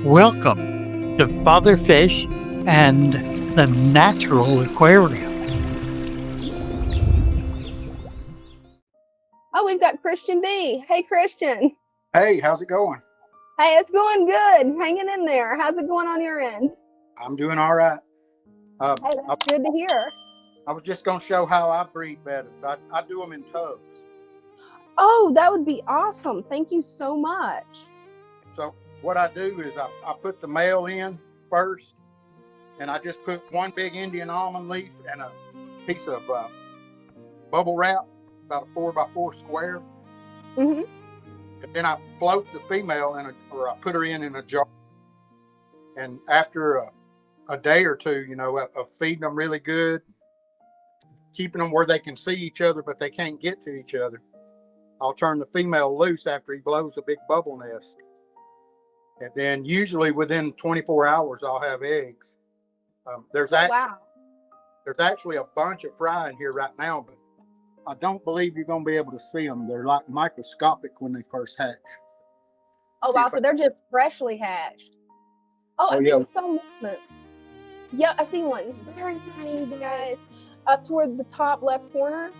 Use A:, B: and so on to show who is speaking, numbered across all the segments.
A: Welcome to Father Fish and the Natural Aquarium.
B: Oh, we've got Christian B. Hey, Christian.
C: Hey, how's it going?
B: Hey, it's going good. Hanging in there. How's it going on your end?
C: I'm doing all right.
B: Hey, that's good to hear.
C: I was just going to show how I breed Bettas. I do them in tubs.
B: Oh, that would be awesome. Thank you so much.
C: So what I do is I put the male in first, and I just put one big Indian almond leaf and a piece of bubble wrap, about a 4x4 square.
B: Mm-hmm.
C: And then I float the female or I put her in a jar. And after a day or two, of feeding them really good, keeping them where they can see each other, but they can't get to each other, I'll turn the female loose after he blows a big bubble nest. And then usually within 24 hours, I'll have eggs. There's actually a bunch of fry in here right now, but I don't believe you're going to be able to see them. They're like microscopic when they first hatch.
B: Oh, wow. So they're just freshly hatched. Oh, I think some movement. Yeah, I see one. Very tiny, guys. Up toward the top left corner.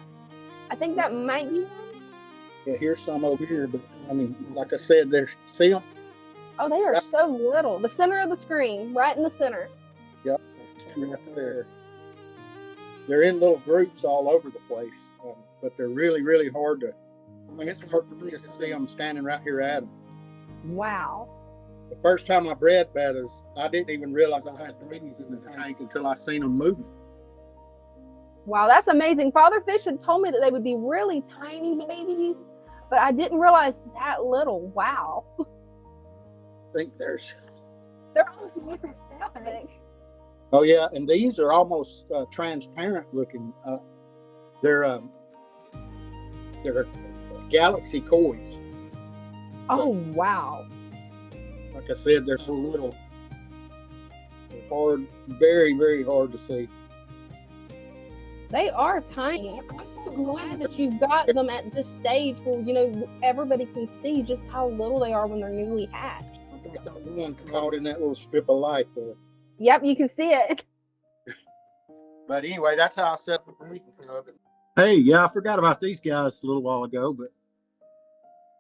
B: I think that might be one.
C: Yeah, here's some over here, but I mean, like I said, see them?
B: Oh, they are so little. The center of the screen, right in the center.
C: Yep, there's 10 right there. They're in little groups all over the place, but they're really, really hard to. I mean, it's hard for me to see them standing right here at them.
B: Wow.
C: The first time I bred Bettas, I didn't even realize I had babies in the tank until I seen them moving.
B: Wow, that's amazing. Father Fish had told me that they would be really tiny babies, but I didn't realize that little. Wow.
C: I think they're
B: almost microscopic.
C: Oh yeah, and these are almost transparent looking. They're galaxy kois.
B: Oh wow!
C: Like I said, they're so little. They're hard, very, very hard to see.
B: They are tiny. I'm so glad that you've got them at this stage where everybody can see just how little they are when they're newly hatched.
C: I thought the one caught in that little strip of light there.
B: Yep, you can see it.
C: But anyway, that's how I set the breeding tub.
D: Hey, yeah, I forgot about these guys a little while ago, but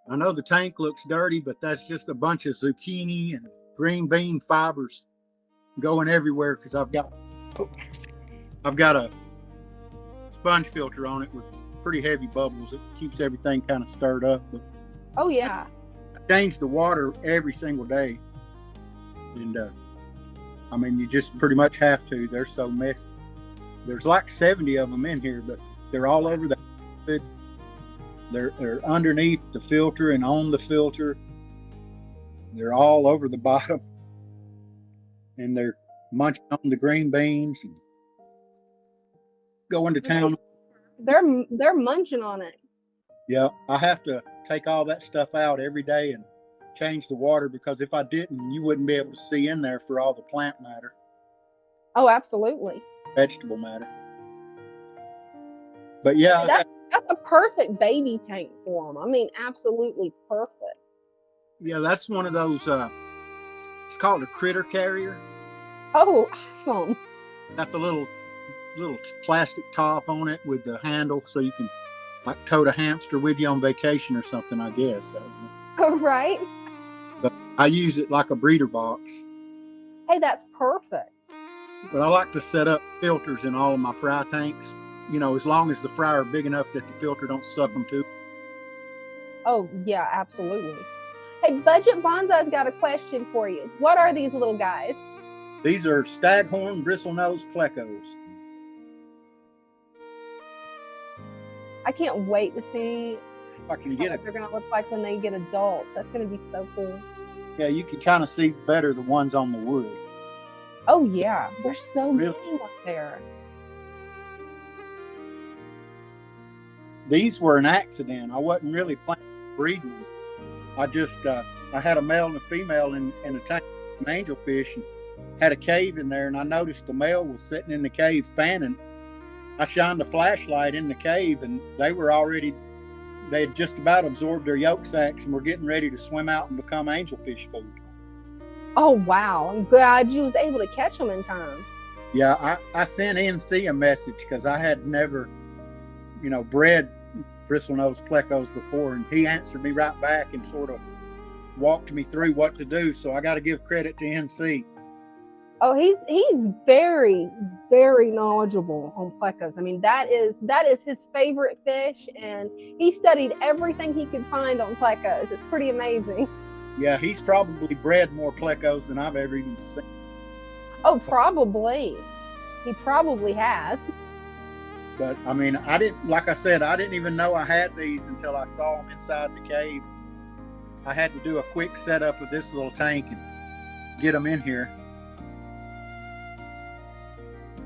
D: I know the tank looks dirty, but that's just a bunch of zucchini and green bean fibers going everywhere because I've got a sponge filter on it with pretty heavy bubbles. It keeps everything kind of stirred up. But
B: oh yeah.
D: I change the water every single day, and I mean, you just pretty much have to. They're so messy. There's like 70 of them in here, but they're all over the hood. They're underneath the filter and on the filter. They're all over the bottom. And they're munching on the green beans and going to town.
B: They're munching on it.
D: Yeah, I have to take all that stuff out every day and change the water, because if I didn't, you wouldn't be able to see in there for all the plant matter.
B: Oh, absolutely.
D: Vegetable matter. But yeah,
B: see, that's a perfect baby tank for them. I mean, absolutely perfect.
D: Yeah, that's one of those. It's called a critter carrier.
B: Oh, awesome!
D: Got the little plastic top on it with the handle, so you can like tote a hamster with you on vacation or something, I guess.
B: Oh, right.
D: But I use it like a breeder box.
B: Hey, that's perfect.
D: But I like to set up filters in all of my fry tanks, as long as the fry are big enough that the filter don't suck them too.
B: Oh, yeah, absolutely. Hey, Budget Bonsai's got a question for you. What are these little guys?
D: These are staghorn bristle-nose plecos.
B: I can't wait to see
D: I can get
B: what they're going to look like when they get adults. That's going to be so cool.
D: Yeah, you can kind of see better the ones on the wood.
B: Oh, yeah. There's so many up there.
D: These were an accident. I wasn't really planning on breeding them. I just, I had a male and a female in a tank of angelfish and had a cave in there, and I noticed the male was sitting in the cave fanning. I shined a flashlight in the cave, and they had just about absorbed their yolk sacs and were getting ready to swim out and become angelfish food.
B: Oh, wow. I'm glad you was able to catch them in time.
D: Yeah, I sent NC a message because I had never, bred bristle-nose plecos before, and he answered me right back and sort of walked me through what to do. So I got to give credit to NC.
B: Oh, he's very, very knowledgeable on plecos. I mean, that is his favorite fish, and he studied everything he could find on plecos. It's pretty amazing.
D: Yeah, he's probably bred more plecos than I've ever even seen.
B: Oh, probably. He probably has.
D: But I mean, like I said, I didn't even know I had these until I saw them inside the cave. I had to do a quick setup of this little tank and get them in here.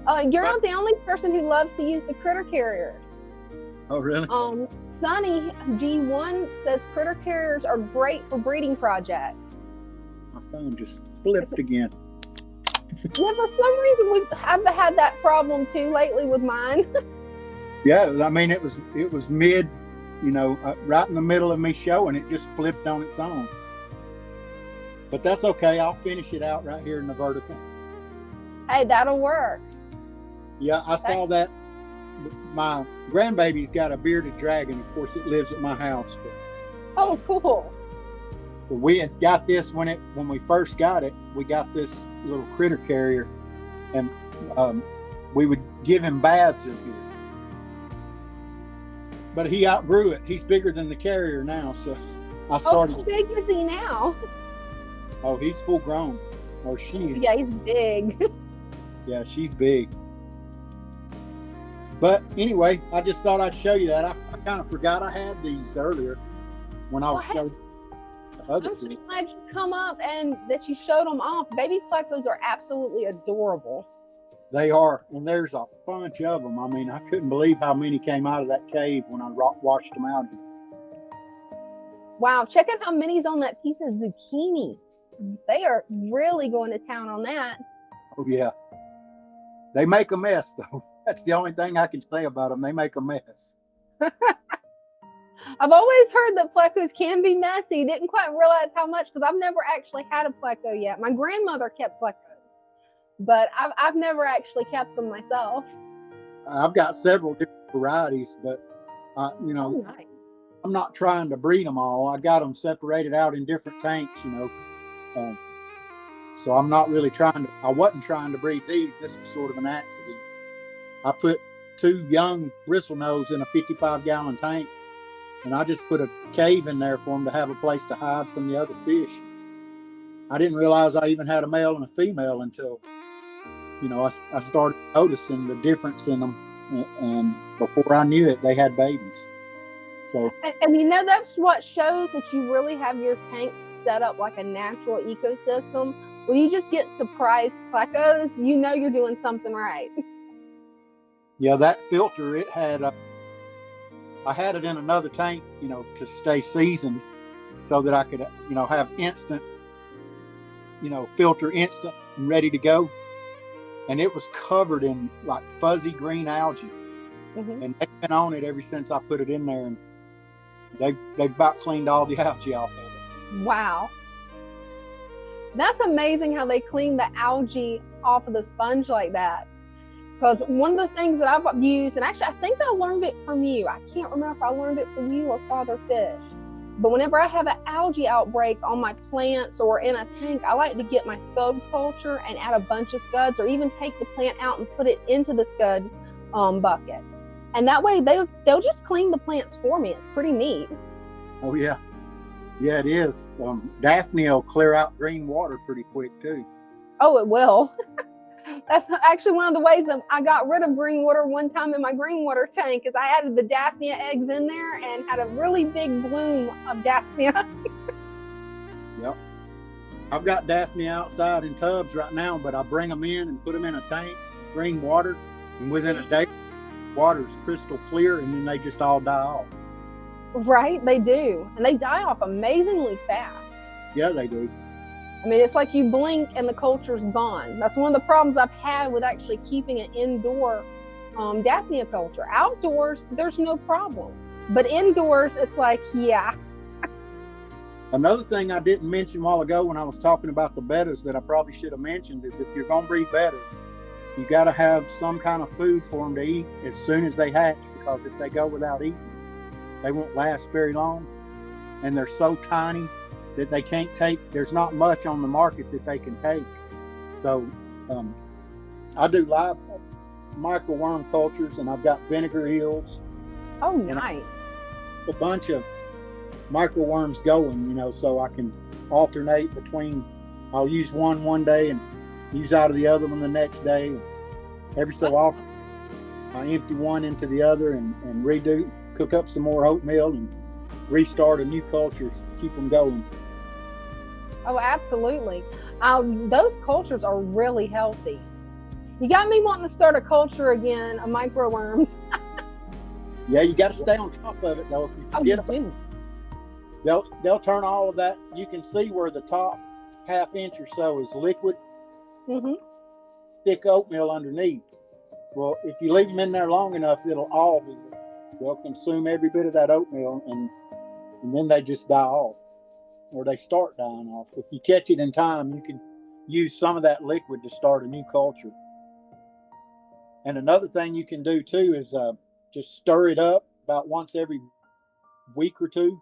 B: Oh, you're not the only person who loves to use the critter carriers.
D: Oh, really?
B: Sonny G1 says critter carriers are great for breeding projects.
D: My phone just flipped again.
B: Yeah, for some reason I've had that problem too lately with mine.
D: Yeah, I mean, it was mid, right in the middle of me showing, it just flipped on its own. But that's okay. I'll finish it out right here in the vertical.
B: Hey, that'll work.
D: Yeah, I saw that. My grandbaby's got a bearded dragon. Of course, it lives at my house. But
B: Oh, cool.
D: we had got this when we first got it. We got this little critter carrier, and we would give him baths in here. But he outgrew it. He's bigger than the carrier now, so I started.
B: Oh, how big is he now?
D: Oh, he's full grown, or she.
B: Yeah, he's big.
D: Yeah, she's big. But anyway, I just thought I'd show you that. I kind of forgot I had these earlier when I was showing the other
B: I'm so
D: two.
B: glad you come up and that you showed them off. Baby plecos are absolutely adorable.
D: They are, and there's a bunch of them. I mean, I couldn't believe how many came out of that cave when I washed them out.
B: Wow, check out how many's on that piece of zucchini. They are really going to town on that.
D: Oh, yeah. They make a mess, though. That's the only thing I can say about them. They make a mess.
B: I've always heard that plecos can be messy. Didn't quite realize how much, because I've never actually had a pleco yet. My grandmother kept plecos, but I've never actually kept them myself.
D: I've got several different varieties, but
B: Oh, nice.
D: I'm not trying to breed them all. I got them separated out in different tanks, so I'm not really I wasn't trying to breed these. This was sort of an accident. I put 2 young bristle-nose in a 55-gallon tank, and I just put a cave in there for them to have a place to hide from the other fish. I didn't realize I even had a male and a female until, I started noticing the difference in them, and before I knew it, they had babies. So,
B: and that's what shows that you really have your tanks set up like a natural ecosystem. When you just get surprise plecos, you're doing something right.
D: yeah, that filter, it had, I had it in another tank, to stay seasoned so that I could, have instant, filter instant and ready to go. And it was covered in like fuzzy green algae. Mm-hmm. And they've been on it ever since I put it in there. And they've about cleaned all the algae off of it.
B: Wow. That's amazing how they clean the algae off of the sponge like that. Because one of the things that I've used, and actually I think I learned it from you. I can't remember if I learned it from you or Father Fish. But whenever I have an algae outbreak on my plants or in a tank, I like to get my scud culture and add a bunch of scuds, or even take the plant out and put it into the scud bucket. And that way they'll just clean the plants for me. It's pretty neat.
D: Oh, yeah. Yeah, it is. Daphne will clear out green water pretty quick, too.
B: Oh, it will. That's actually one of the ways that I got rid of green water one time in my green water tank, is I added the Daphnia eggs in there and had a really big bloom of Daphnia.
D: Yep. I've got Daphnia outside in tubs right now, but I bring them in and put them in a tank, green water, and within a day, water's crystal clear, and then they just all die off.
B: Right, they do. And they die off amazingly fast.
D: Yeah, they do.
B: I mean, it's like you blink and the culture's gone. That's one of the problems I've had with actually keeping an indoor Daphnia culture. Outdoors, there's no problem. But indoors, it's like, yeah.
D: Another thing I didn't mention a while ago when I was talking about the bettas that I probably should have mentioned is if you're going to breed bettas, you got to have some kind of food for them to eat as soon as they hatch, because if they go without eating, they won't last very long. And they're so tiny that they can't take, there's not much on the market that they can take. So I do live microworm cultures, and I've got vinegar eels.
B: Oh, nice.
D: A bunch of microworms going, you know, so I can alternate between, I'll use one day and use out of the other one the next day. Every so often I empty one into the other and redo, cook up some more oatmeal and restart a new culture to keep them going.
B: Oh, absolutely. Those cultures are really healthy. You got me wanting to start a culture again of microworms.
D: Yeah, you got to stay on top of it though. If you forget about it, they'll turn all of that. You can see where the top half inch or so is liquid, thick oatmeal underneath. Well, if you leave them in there long enough, it'll all be there. They'll consume every bit of that oatmeal, and then they just die off, or they start dying off. If you catch it in time, you can use some of that liquid to start a new culture. And another thing you can do too is just stir it up about once every week or two,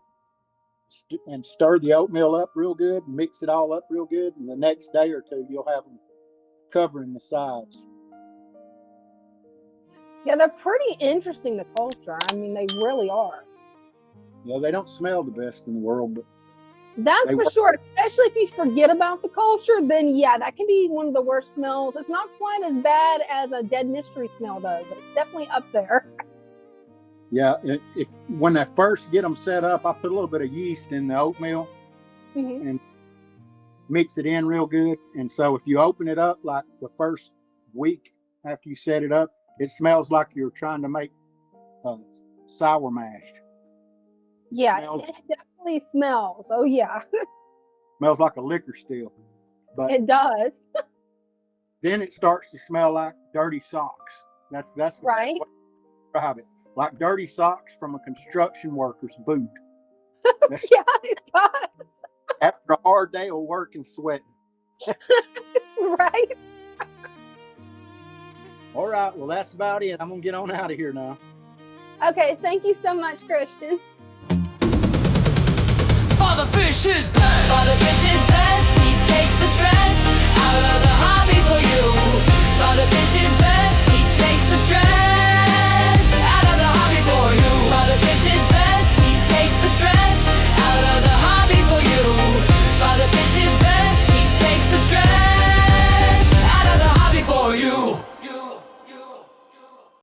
D: and stir the oatmeal up real good, and mix it all up real good, and the next day or two you'll have them covering the sides.
B: Yeah, they're pretty interesting to culture. I mean, they really are.
D: Yeah, they don't smell the best in the world, but
B: that's for sure. Especially if you forget about the culture, then yeah, that can be one of the worst smells. It's not quite as bad as a dead mystery smell though, but it's definitely up there.
D: Yeah, when I first get them set up, I put a little bit of yeast in the oatmeal and mix it in real good. And so if you open it up like the first week after you set it up, it smells like you're trying to make sour mash.
B: Yeah, it definitely smells. Oh yeah.
D: Smells like a liquor still. But
B: it does.
D: Then it starts to smell like dirty socks. That's the
B: right.
D: best way to describe it. Like dirty socks from a construction worker's boot.
B: Yeah, it does.
D: After a hard day of work and sweating.
B: Right.
D: All right, well, that's about it. I'm going to get on out of here now.
B: Okay, thank you so much, Christian.
E: Father Fish is best. Father Fish is best. He takes the stress out of the hobby for you. Father Fish is best. He takes the stress